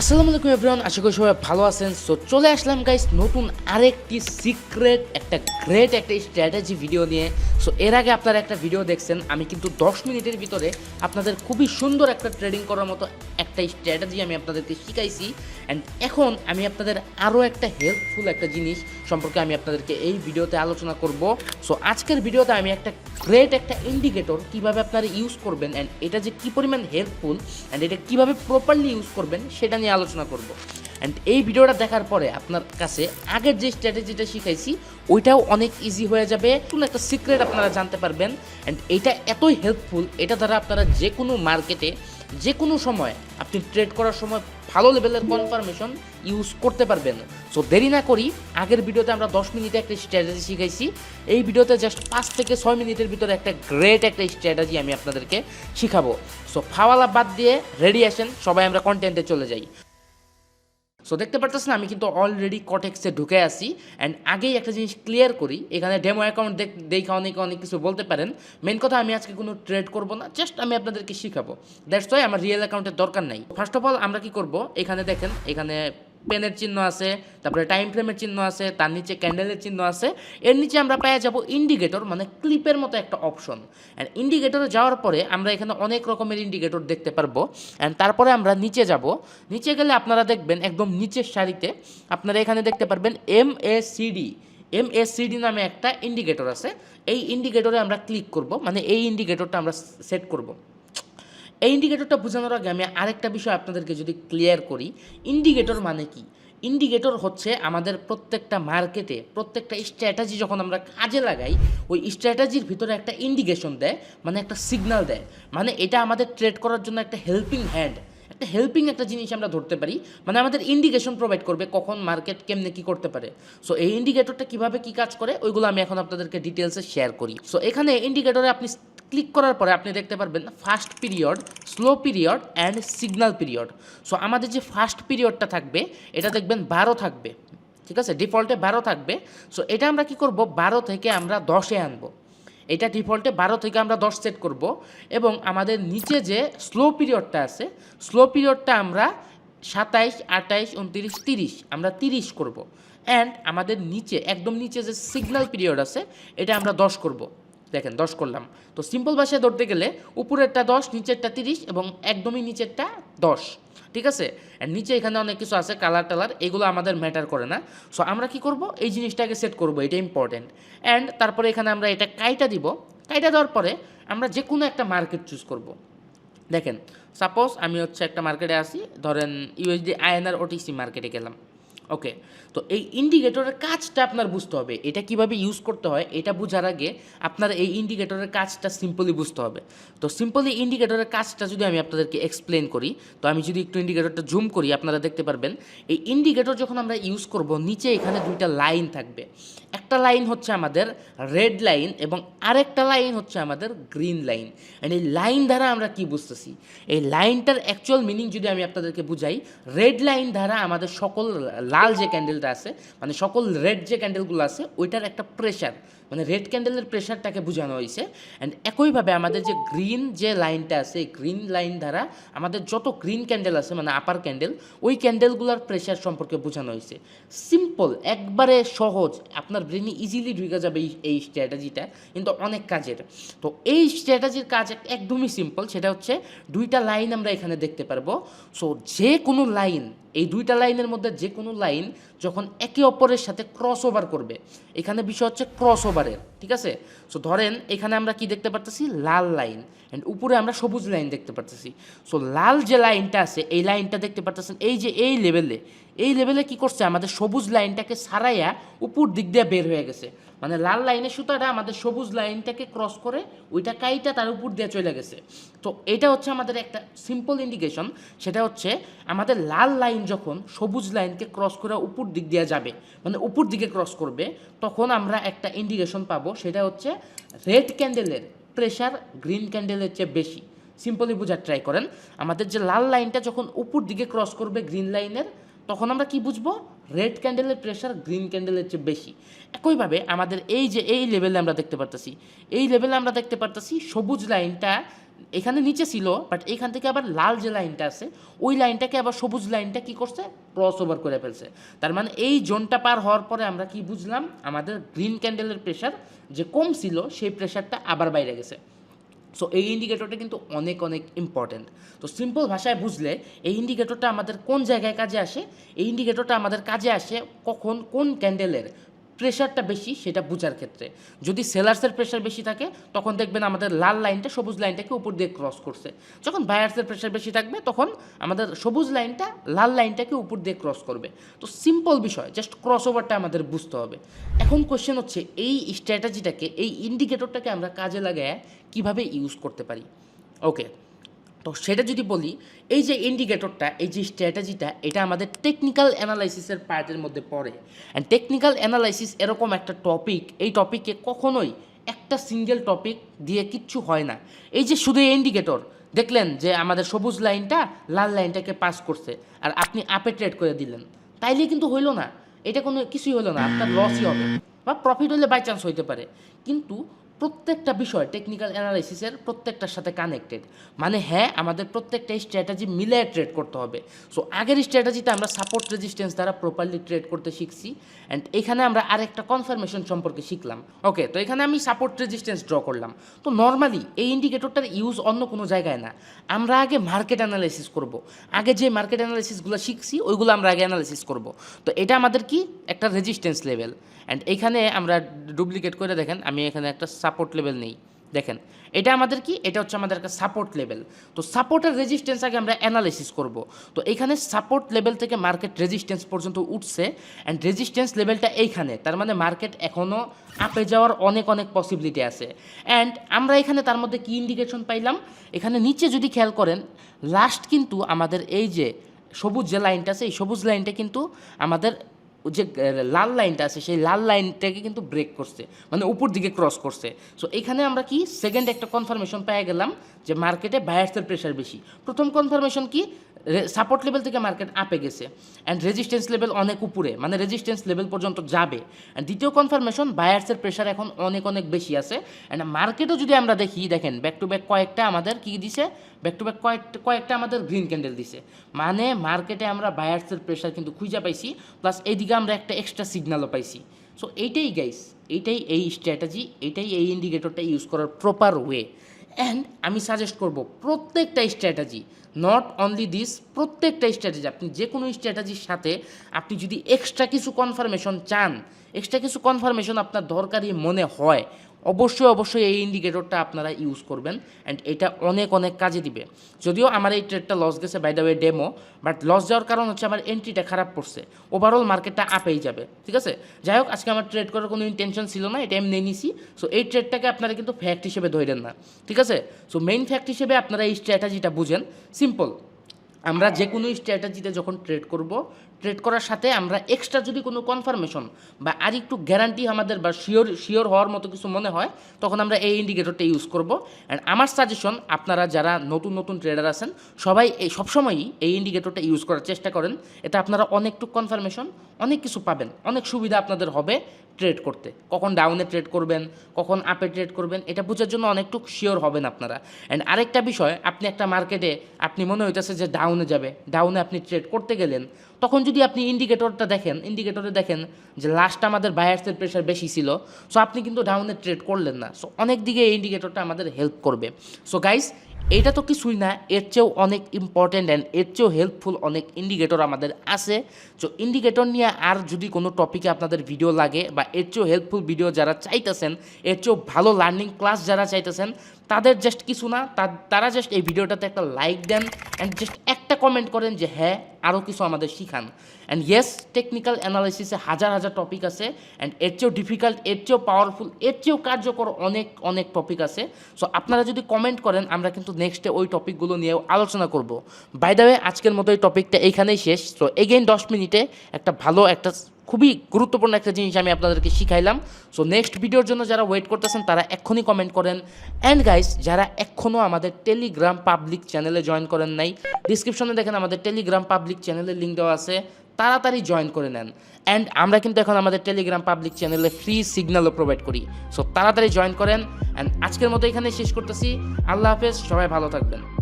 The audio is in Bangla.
আসসালামু আলাইকুম এভরিওয়ান, আশা করি সবাই ভালো আছেন। সো চলে আসলাম গাইস নতুন আরেকটি সিক্রেট গ্রেট একটা স্ট্র্যাটেজি ভিডিও নিয়ে। সো এর আগে আপনারা একটা ভিডিও দেখছেন, আমি কিন্তু 10 মিনিটের ভিতরে আপনাদের খুবই সুন্দর একটা ট্রেডিং করার মতো একটা স্ট্র্যাটেজি আমি আপনাদেরকে শিখাইছি। অ্যান্ড এখন আমি আপনাদের আরও একটা হেল্পফুল একটা জিনিস সম্পর্কে আমি আপনাদেরকে এই ভিডিওতে আলোচনা করব। সো আজকের ভিডিওতে আমি একটা গ্রেট একটা ইন্ডিকেটর কীভাবে আপনারা ইউজ করবেন অ্যান্ড এটা যে কী পরিমাণ হেল্পফুল অ্যান্ড এটা কীভাবে প্রপারলি ইউজ করবেন সেটা নিয়ে আলোচনা করব। অ্যান্ড এই ভিডিওটা দেখার পরে আপনার কাছে আগের যে স্ট্র্যাটেজিটা শিখাইছি ওইটাও অনেক ইজি হয়ে যাবে। কোনো একটা সিক্রেট আপনারা জানতে পারবেন অ্যান্ড এটা এতই হেল্পফুল, এটা দ্বারা আপনারা যে কোনো মার্কেটে যে কোনো সময় আপনি ট্রেড করার সময় ভালো লেভেলের কনফার্মেশন ইউজ করতে পারবেন। সো দেরি না করি, আগের ভিডিওতে আমরা 10 মিনিটে একটা স্ট্র্যাটেজি শিখাইছি, এই ভিডিওতে জাস্ট 5 থেকে 6 মিনিটের ভিতরে একটা গ্রেট একটা স্ট্র্যাটেজি আমি আপনাদেরকে শিখাবো। সো ফাওয়ালা বাদ দিয়ে রেডি আসেন, সবাই আমরা কন্টেন্টে চলে যাই। সো দেখতে পারতেছেন আমি কিন্তু অলরেডি কটেক্সে ঢুকে আসি। অ্যান্ড আগেই একটা জিনিস ক্লিয়ার করি, এখানে ডেমো অ্যাকাউন্ট দেখে অনেক কিছু বলতে পারেন। মেন কথা, আমি আজকে কোনো ট্রেড করব না, জাস্ট আমি আপনাদেরকে শিখাবো। দ্যাটস ওয়াই আমার রিয়েল অ্যাকাউন্টের দরকার নাই। ফার্স্ট অফ অল আমরা কি করব, এখানে দেখেন এখানে পেনের চিহ্ন আছে, তারপরে টাইম ফ্রেমের চিহ্ন আছে, তার নিচে ক্যান্ডেলের চিহ্ন আছে, এর নিচে আমরা পেয়ে যাব ইন্ডিকেটর, মানে ক্লিপের মতো একটা অপশন। অ্যান্ড ইন্ডিকেটরে যাওয়ার পরে আমরা এখানে অনেক রকমের ইন্ডিকেটর দেখতে পারবো। অ্যান্ড তারপরে আমরা নিচে যাব, নিচে গেলে আপনারা দেখবেন একদম নিচের সারিতে আপনারা এখানে দেখতে পারবেন এমএসিডি নামে একটা ইন্ডিকেটর আছে। এই ইন্ডিকেটরে আমরা ক্লিক করব, মানে এই ইন্ডিকেটরটা আমরা সেট করব। এই ইন্ডিকেটরটা বোঝানোর আগে আমি আরেকটা বিষয় আপনাদেরকে যদি ক্লিয়ার করি, ইন্ডিকেটর মানে কি। ইন্ডিকেটর হচ্ছে আমাদের প্রত্যেকটা মার্কেটে প্রত্যেকটা স্ট্র্যাটেজি যখন আমরা কাজে লাগাই, ওই স্ট্র্যাটেজির ভিতরে একটা ইন্ডিকেশন দেয়, মানে একটা সিগন্যাল দেয়, মানে এটা আমাদের ট্রেড করার জন্য একটা হেল্পিং হ্যান্ড, একটা হেল্পিং একটা জিনিস আমরা ধরতে পারি, মানে আমাদের ইন্ডিকেশন প্রোভাইড করবে কখন মার্কেট কেমনে কী করতে পারে। সো এই ইন্ডিকেটরটা কীভাবে কী কাজ করে ওইগুলো আমি এখন আপনাদেরকে ডিটেলসে শেয়ার করি। সো এখানে ইন্ডিকেটরে আপনি ক্লিক করার পরে আপনি দেখতে পারবেন fast period, slow period and signal period. So আমাদের যে ফাস্ট পিরিয়ডটা থাকবে এটা দেখবেন 12 থাকবে, ঠিক আছে, ডিফল্টে 12 থাকবে। সো এটা আমরা কি করব, 12 থেকে আমরা 10-এ আনবো। এটা ডিফল্টে 12 থেকে আমরা 10 সেট করব, এবং আমাদের নিচে যে স্লো পিরিয়ডটা আছে, স্লো পিরিয়ডটা আমরা 27, 28, 29, 30 আমরা 30 করব। অ্যান্ড আমাদের নিচে একদম নিচে যে সিগন্যাল পিরিয়ড আছে এটা আমরা 10 করব। দেখেন 10 করলাম। তো সিম্পল ভাষায় ধরতে গেলে উপরেরটা 10, নিচেরটা 30 এবং একদমই নিচেরটা 10, ঠিক আছে। আর নিচে এখানে অনেক কিছু আছে, কালার টালার, এগুলো আমাদের ম্যাটার করে না। সো আমরা কি করব, এই জিনিসটাকে সেট করব, এটা ইম্পর্টেন্ট। অ্যান্ড তারপরে এখানে আমরা এটা কাইটা দিব, কাইটা দেওয়ার পরে আমরা যে কোনো একটা মার্কেট চুজ করব। দেখেন সাপোজ আমি হচ্ছে একটা মার্কেটে আসি, ধরেন ইউএসডি আইএনআর ওটিসি মার্কেটে গেলাম। ওকে, তো এই ইন্ডিকেটরের কাজটা আপনার বুঝতে হবে, এটা কিভাবে ইউজ করতে হয় এটা বোঝার আগে আপনার এই ইন্ডিকেটরের কাজটা সিম্পলি বুঝতে হবে। তো সিম্পলি ইন্ডিকেটরের কাজটা যদি আমি আপনাদেরকে এক্সপ্লেন করি, তো আমি যদি একটু ইন্ডিকেটরটা জুম করি আপনারা দেখতে পারবেন এই ইন্ডিকেটর যখন আমরা ইউজ করব, নিচে এখানে দুইটা লাইন থাকবে। একটা লাইন হচ্ছে আমাদের রেড লাইন এবং আরেকটা লাইন হচ্ছে আমাদের গ্রিন লাইন। অ্যান্ড এই লাইন দ্বারা আমরা কি বুঝতেছি, এই লাইনটার অ্যাকচুয়াল মিনিং যদি আমি আপনাদেরকে বুঝাই, রেড লাইন দ্বারা আমাদের সকল লাল যে ক্যান্ডেলটা আছে, মানে সকল রেড যে ক্যান্ডেলগুলো আছে ওইটার একটা প্রেশার, মানে রেড ক্যান্ডেলের প্রেশারটাকে বোঝানো হয়েছে। অ্যান্ড একইভাবে আমাদের যে গ্রিন যে লাইনটা আছে, এই গ্রিন লাইন দ্বারা আমাদের যত গ্রিন ক্যান্ডেল আছে, মানে আপার ক্যান্ডেল, ওই ক্যান্ডেলগুলোর প্রেশার সম্পর্কে বোঝানো হয়েছে। সিম্পল, একবারে সহজ, আপনার ব্রেনে ইজিলি ঢুকে যাবে এই স্ট্র্যাটেজিটা, কিন্তু অনেক কাজের। তো এই স্ট্র্যাটেজির কাজ একদমই সিম্পল, সেটা হচ্ছে দুইটা লাইন আমরা এখানে দেখতে পারবো। সো যে কোনো লাইন, এই দুইটা লাইনের মধ্যে যে কোনো লাইন যখন একে অপরের সাথে ক্রস ওভার করবে, এখানে বিষয় হচ্ছে ক্রস ওভারের, ঠিক আছে। সো ধরেন এখানে আমরা কি দেখতে পারতেছি, লাল লাইন, অ্যান্ড উপরে আমরা সবুজ লাইন দেখতে পারতেছি। সো লাল যে লাইনটা আছে এই লাইনটা দেখতে পারতেছেন এই যে এই লেভেলে কি করছে, আমাদের সবুজ লাইনটাকে সারাইয়া উপর দিক দিয়ে বের হয়ে গেছে, মানে লাল লাইনের সুতাটা আমাদের সবুজ লাইনটাকে ক্রস করে ওইটা কাইটা তার উপর দিয়ে চলে গেছে। তো এটা হচ্ছে আমাদের একটা সিম্পল ইন্ডিকেশন, সেটা হচ্ছে আমাদের লাল লাইন যখন সবুজ লাইনকে ক্রস করে উপর দিক দিয়ে যাবে, মানে উপর দিকে ক্রস করবে, তখন আমরা একটা ইন্ডিকেশন পাবো, সেটা হচ্ছে রেড ক্যান্ডেলের প্রেশার গ্রিন ক্যান্ডেলের চেয়ে বেশি। সিম্পলি বোঝার ট্রাই করেন, আমাদের যে লাল লাইনটা যখন উপর দিকে ক্রস করবে গ্রিন লাইনের, তখন আমরা কি বুঝবো, রেড ক্যান্ডেলের প্রেশার গ্রিন ক্যান্ডেলের চেয়ে বেশি। একইভাবে আমাদের এই যে এই লেভেলে আমরা দেখতে পারতেছি, এই লেভেলে আমরা দেখতে পারতেছি সবুজ লাইনটা এখানে নিচে ছিল, বাট এখান থেকে আবার লাল যে লাইনটা আছে ওই লাইনটাকে আবার সবুজ লাইনটা কি করছে, ক্রস ওভার করে ফেলছে। তার মানে এই জোনটা পার হওয়ার পরে আমরা কি বুঝলাম, আমাদের গ্রিন ক্যান্ডেলের প্রেশার যে কম ছিল সেই প্রেশারটা আবার বাইরে গেছে। সো এই ইন্ডিকেটরটা কিন্তু অনেক অনেক ইম্পর্ট্যান্ট। তো সিম্পল ভাষায় বুঝলে এই ইন্ডিকেটরটা আমাদের কোন জায়গায় কাজে আসে, এই ইন্ডিকেটরটা আমাদের কাজে আসে কখন কোন ক্যান্ডেলের প্রেশারটা বেশি সেটা বোঝার ক্ষেত্রে। যদি সেলার্সের প্রেশার বেশি থাকে তখন দেখবেন আমাদের লাল লাইনটা সবুজ লাইনটাকে উপর দিয়ে ক্রস করছে, যখন বায়ার্সের প্রেশার বেশি থাকবে তখন আমাদের সবুজ লাইনটা লাল লাইনটাকে উপর দিয়ে ক্রস করবে। তো সিম্পল বিষয়, জাস্ট ক্রস ওভারটা আমাদের বুঝতে হবে। এখন কোয়েশ্চেন হচ্ছে এই স্ট্র্যাটেজিটাকে, এই ইন্ডিকেটরটাকে আমরা কাজে লাগায় কীভাবে ইউজ করতে পারি। ওকে, তো সেটা যদি বলি, এই যে ইন্ডিকেটরটা, এই যে স্ট্র্যাটেজিটা, এটা আমাদের টেকনিক্যাল অ্যানালাইসিসের পার্টের মধ্যে পড়ে। অ্যান্ড টেকনিক্যাল অ্যানালাইসিস এরকম একটা টপিক, এই টপিকে কখনোই একটা সিঙ্গেল টপিক দিয়ে কিচ্ছু হয় না। এই যে শুধু ইন্ডিকেটর দেখলেন যে আমাদের সবুজ লাইনটা লাল লাইনটাকে পাস করছে, আর আপনি আপে ট্রেড করে দিলেন, তাইলে কিন্তু হইলো না, এটা কোনো কিছুই হলো না, আপনার লসই হবে, বা প্রফিট হলে বাই চান্স হইতে পারে। কিন্তু প্রত্যেকটা বিষয় টেকনিক্যাল অ্যানালাইসিসের প্রত্যেকটার সাথে কানেক্টেড। মানে হ্যাঁ, আমাদের প্রত্যেকটা স্ট্র্যাটেজি মিলে ট্রেড করতে হবে। সো আগের স্ট্র্যাটেজিতে আমরা সাপোর্ট রেজিস্ট্যান্স দ্বারা প্রপারলি ট্রেড করতে শিখছি, অ্যান্ড এখানে আমরা আরেকটা কনফার্মেশন সম্পর্কে শিখলাম। ওকে, তো এখানে আমি সাপোর্ট রেজিস্ট্যান্স ড্র করলাম। তো নর্মালি এই ইন্ডিকেটরটার ইউজ অন্য কোনো জায়গায় না, আমরা আগে মার্কেট অ্যানালাইসিস করব। আগে যে মার্কেট অ্যানালাইসিসগুলো শিখছি ওইগুলো আমরা আগে অ্যানালাইসিস করব। তো এটা আমাদের কি একটা রেজিস্ট্যান্স লেভেল, অ্যান্ড এখানে আমরা ডুপ্লিকেট করে দেখেন, আমি এখানে একটা সাপোর্ট লেভেল নেই, দেখেন এটা আমাদের কি, এটা হচ্ছে আমাদের একটা সাপোর্ট লেভেল। তো সাপোর্টের রেজিস্ট্যান্স আগে আমরা অ্যানালাইসিস করব। তো এখানে সাপোর্ট লেভেল থেকে মার্কেট রেজিস্ট্যান্স পর্যন্ত উঠছে, অ্যান্ড রেজিস্ট্যান্স লেভেলটা এইখানে, তার মানে মার্কেট এখনও আপে যাওয়ার অনেক অনেক পসিবিলিটি আছে। অ্যান্ড আমরা এখানে তার মধ্যে কি ইন্ডিকেশন পাইলাম, এখানে নিচে যদি খেয়াল করেন, লাস্ট কিন্তু আমাদের এই যে সবুজ যে লাইনটা আছে, এই সবুজ লাইনটা কিন্তু আমাদের যে লাল লাইনটা আছে সেই লাল লাইনটাকে কিন্তু ব্রেক করছে, মানে উপর দিকে ক্রস করছে। সো এখানে আমরা কি সেকেন্ড একটা কনফার্মেশন পেয়ে গেলাম যে মার্কেটে বায়ার্সের প্রেশার বেশি। প্রথম কনফার্মেশন কি, সাপোর্ট লেভেল থেকে মার্কেট আপে গেছে, অ্যান্ড রেজিস্ট্যান্স লেভেল অনেক উপরে, মানে রেজিস্ট্যান্স লেভেল পর্যন্ত যাবে। অ্যান্ড দ্বিতীয় কনফার্মেশন, বায়ার্সের প্রেশার এখন অনেক অনেক বেশি আছে। অ্যান্ড মার্কেটও যদি আমরা দেখি, দেখেন ব্যাক টু ব্যাক কয়েকটা আমাদের কি দিছে, ব্যাক টু ব্যাক কয়েকটা আমাদের গ্রিন ক্যান্ডেল দিছে, মানে মার্কেটে আমরা বায়ার্সের প্রেশার কিন্তু খুঁজে পাইছি, প্লাস এইদিকে আমরা একটা এক্সট্রা সিগন্যালও পাইছি। সো এইটাই গাইস, এইটাই এই স্ট্র্যাটেজি, এইটাই এই ইন্ডিকেটরটা ইউজ করার প্রপার ওয়ে। অ্যান্ড আমি সাজেস্ট করব প্রত্যেকটা স্ট্র্যাটেজি, নট অনলি দিস, প্রত্যেকটা স্ট্র্যাটেজি, আপনি যে কোনো স্ট্র্যাটেজির সাথে আপনি যদি এক্সট্রা কিছু কনফার্মেশন চান, এক্সট্রা কিছু কনফার্মেশন আপনার দরকারি মনে হয়, অবশ্যই অবশ্যই এই ইন্ডিকেটরটা আপনারা ইউজ করবেন, অ্যান্ড এটা অনেক অনেক কাজে দিবে। যদিও আমার এই ট্রেডটা লস গেছে, by the way demo, but loss যাওয়ার কারণ হচ্ছে আমার এন্ট্রিটা খারাপ পড়ছে, ওভারঅল মার্কেটটা আপেই যাবে, ঠিক আছে। যাই হোক, আজকে আমার ট্রেড করার কোনো ইন্টেনশন ছিল না, এটা আমি নিয়ে নিছি। সো এই ট্রেডটাকে আপনারা কিন্তু ফ্যাক্ট হিসেবে ধরেন না, ঠিক আছে। সো মেইন ফ্যাক্ট হিসেবে আপনারা এই স্ট্র্যাটেজিটা বুঝেন। সিম্পল, আমরা যে কোনো স্ট্র্যাটেজিতে যখন ট্রেড করব, ট্রেড করার সাথে আমরা এক্সট্রা যদি কোনো কনফার্মেশন বা আর একটু গ্যারান্টি আমাদের বা শিওর হওয়ার মতো কিছু মনে হয়, তখন আমরা এই ইন্ডিকেটরটা ইউজ করব। অ্যান্ড আমার সাজেশন, আপনারা যারা নতুন নতুন ট্রেডার আছেন সবাই সবসময়ই এই ইন্ডিকেটরটা ইউজ করার চেষ্টা করেন, এতে আপনারা অনেকটুকু কনফার্মেশন, অনেক কিছু পাবেন, অনেক সুবিধা আপনাদের হবে ট্রেড করতে। কখন ডাউনে ট্রেড করবেন, কখন আপে ট্রেড করবেন, এটা বোঝার জন্য অনেকটুকু শিওর হবেন আপনারা। অ্যান্ড আরেকটা বিষয়, আপনি একটা মার্কেটে আপনি মনে হইতেছে যে ডাউনে যাবে, ডাউনে আপনি ট্রেড করতে গেলেন, তখন যদি আপনি ইন্ডিকেটরটা দেখেন, ইন্ডিকেটরে দেখেন যে লাস্ট আমাদের বায়ার্সের প্রেশার বেশি ছিল, সো আপনি কিন্তু ডাউনে ট্রেড করলেন না। সো অনেক দিকে এই ইন্ডিকেটরটা আমাদের হেল্প করবে। সো গাইস, এটা তো কিছুই না, এর চেয়েও অনেক ইম্পর্ট্যান্ট অ্যান্ড এর চেয়েও হেল্পফুল অনেক ইন্ডিকেটর আমাদের আছে। সো ইন্ডিকেটর নিয়ে আর যদি কোনো টপিকে আপনাদের ভিডিও লাগে, বা এর চেয়েও হেল্পফুল ভিডিও যারা চাইতেছেন, এর চেয়েও ভালো লার্নিং ক্লাস যারা চাইতেছেন, তাদের জাস্ট কিছু না, তারা জাস্ট এই ভিডিওটাতে একটা লাইক দেন, অ্যান্ড জাস্ট একটা কমেন্ট করেন যে হ্যাঁ, আরও কিছু আমাদের শিখান। অ্যান্ড ইয়েস, টেকনিক্যাল অ্যানালাইসিসে হাজার হাজার টপিক আছে, অ্যান্ড এর চেয়েও ডিফিকাল্ট, এর চেয়েও পাওয়ারফুল, এর চেয়েও কার্যকর অনেক অনেক টপিক আছে। সো আপনারা যদি কমেন্ট করেন, আমরা কিন্তু নেক্সটে ওই টপিকগুলো নিয়েও আলোচনা করব। বাই দ্য ওয়ে, আজকের মতো এই টপিকটা এইখানেই শেষ। সো এগেইন 10 মিনিটে একটা ভালো, একটা খুবই গুরুত্বপূর্ণ একটা জিনিস আমি আপনাদেরকে শিখাইলাম। সো নেক্সট ভিডিওর জন্য যারা ওয়েট করতেছেন তারা এক্ষুনি কমেন্ট করেন। অ্যান্ড গাইস, যারা এখনও আমাদের টেলিগ্রাম পাবলিক চ্যানেলে জয়েন করেন নাই, ডিসক্রিপশনে দেখেন আমাদের টেলিগ্রাম পাবলিক চ্যানেলের লিঙ্ক দেওয়া আছে, তাড়াতাড়ি জয়েন করে নেন। অ্যান্ড আমরা কিন্তু এখন আমাদের টেলিগ্রাম পাবলিক চ্যানেলে ফ্রি সিগন্যালও প্রোভাইড করি। সো তাড়াতাড়ি জয়েন করেন। অ্যান্ড আজকের মতো এখানে শেষ করতেছি। আল্লাহ হাফেজ, সবাই ভালো থাকবেন।